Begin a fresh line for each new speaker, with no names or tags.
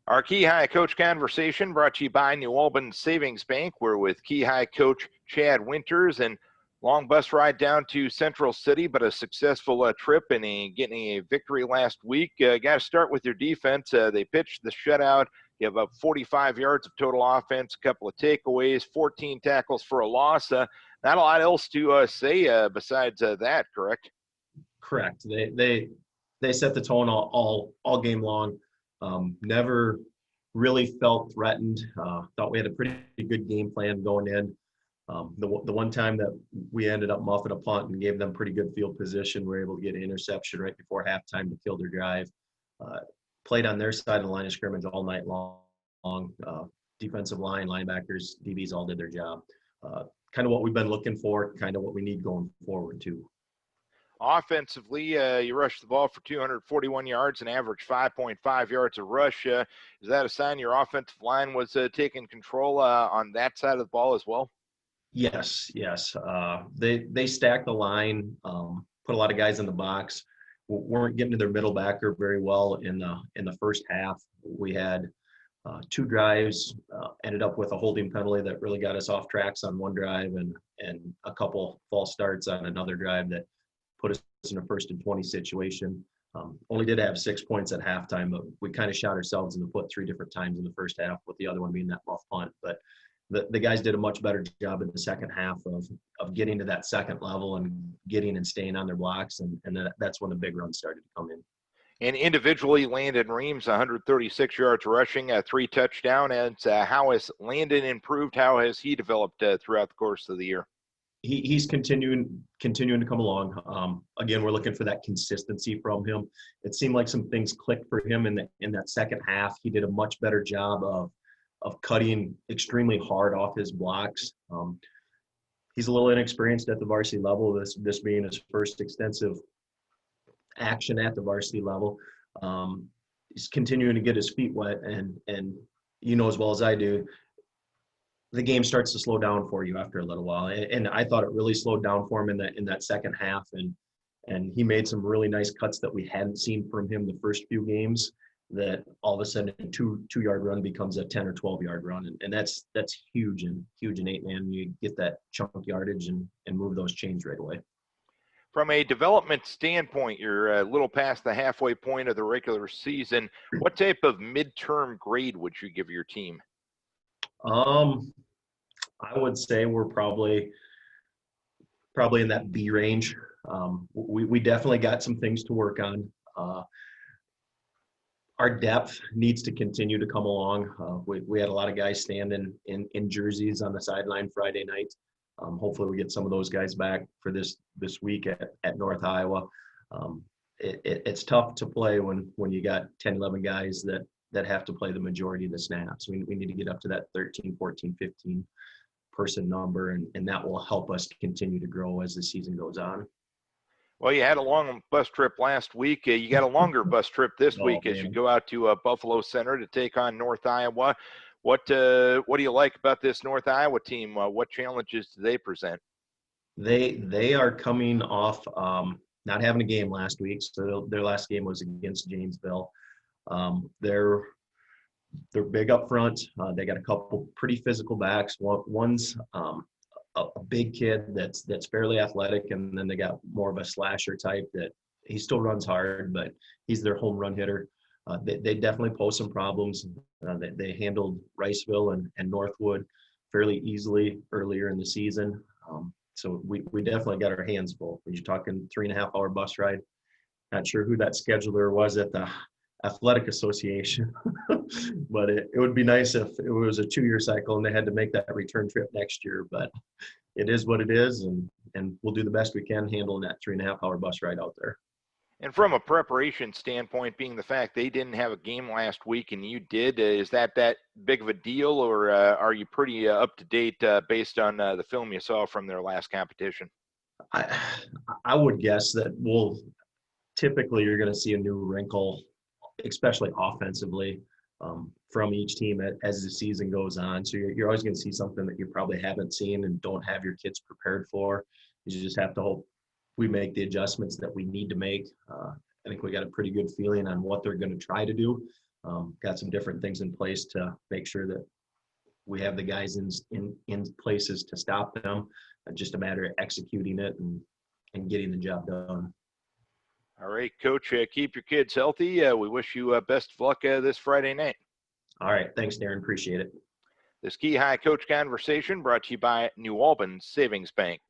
Our Key High Coach conversation brought to you by New Albin Savings Bank. We're with Key High Coach Chad Winters, and long bus ride down to Central City, but a successful trip and getting a victory last week. Got to start with your defense. They pitched the shutout. You have up 45 yards of total offense, a couple of takeaways, 14 tackles for a loss. Not a lot else to say besides that, correct?
Correct. They set the tone all game long. Never really felt threatened. Thought we had a pretty good game plan going in. The one time that we ended up muffing a punt and gave them pretty good field position, we were able to get an interception right before halftime to kill their drive. Played on their side of the line of scrimmage all night long. Defensive line, linebackers, DBs all did their job. Kind of what we've been looking for, kind of what we need going forward too.
Offensively, you rushed the ball for 241 yards and averaged 5.5 yards a rush. Is that a sign your offensive line was taking control on that side of the ball as well?
Yes. They stacked the line, put a lot of guys in the box. Weren't getting to their middle backer very well in the first half. We had 2 drives, ended up with a holding penalty that really got us off tracks on one drive, and a couple false starts on another drive that put us in a 1st and 20 situation. Only did have 6 points at halftime, but we kind of shot ourselves in the foot 3 different times in the first half, with the other one being that muff punt. But the guys did a much better job in the second half of getting to that second level and getting and staying on their blocks, and that's when the big runs started to come in.
And individually, Landon Reams, 136 yards rushing, 3 touchdowns. And how has Landon improved? How has he developed throughout the course of the year?
He's continuing to come along. Again, we're looking for that consistency from him. It seemed like some things clicked for him in that second half. He did a much better job of cutting extremely hard off his blocks. He's a little inexperienced at the varsity level, this being his first extensive action at the varsity level. He's continuing to get his feet wet, and you know as well as I do, the game starts to slow down for you after a little while. And I thought it really slowed down for him in that second half, and he made some really nice cuts that we hadn't seen from him the first few games, that all of a sudden a 2-yard run becomes a 10 or 12-yard run. And that's huge in 8-man. You get that chunk yardage and move those chains right away.
From a development standpoint, you're a little past the halfway point of the regular season. What type of midterm grade would you give your team?
I would say we're probably in that B range. We definitely got some things to work on. Our depth needs to continue to come along. We had a lot of guys standing in jerseys on the sideline Friday night. Hopefully we get some of those guys back for this week at North Iowa. It's tough to play when you got 10, 11 guys that have to play the majority of the snaps. We need to get up to that 13, 14, 15 person number, and that will help us continue to grow as the season goes on.
Well, you had a long bus trip last week. You got a longer bus trip this week as you go out to Buffalo Center to take on North Iowa. What do you like about this North Iowa team? What challenges do they present?
They are coming off not having a game last week, so their last game was against Janesville. They're big up front. They got a couple pretty physical backs. One's a big kid that's fairly athletic, and then they got more of a slasher type that he still runs hard, but he's their home run hitter. They definitely pose some problems. They handled Riceville and Northwood fairly easily earlier in the season. So we definitely got our hands full. When you're talking 3.5-hour bus ride, not sure who that scheduler was at the Athletic Association, but it would be nice if it was a 2-year cycle and they had to make that return trip next year. But it is what it is, and we'll do the best we can handling that 3.5-hour bus ride out there.
And from a preparation standpoint, being the fact they didn't have a game last week and you did, is that big of a deal, or are you pretty up to date based on the film you saw from their last competition?
I would guess that typically you're going to see a new wrinkle, especially offensively, from each team as the season goes on. So you're always going to see something that you probably haven't seen and don't have your kids prepared for. You just have to hope we make the adjustments that we need to make. I think we got a pretty good feeling on what they're going to try to do. got some different things in place to make sure that we have the guys in places to stop them. Just a matter of executing it and getting the job done.
All right, Coach, keep your kids healthy. We wish you best of luck this Friday night.
All right. Thanks, Darren. Appreciate it.
This Key High Coach Conversation brought to you by New Albin Savings Bank.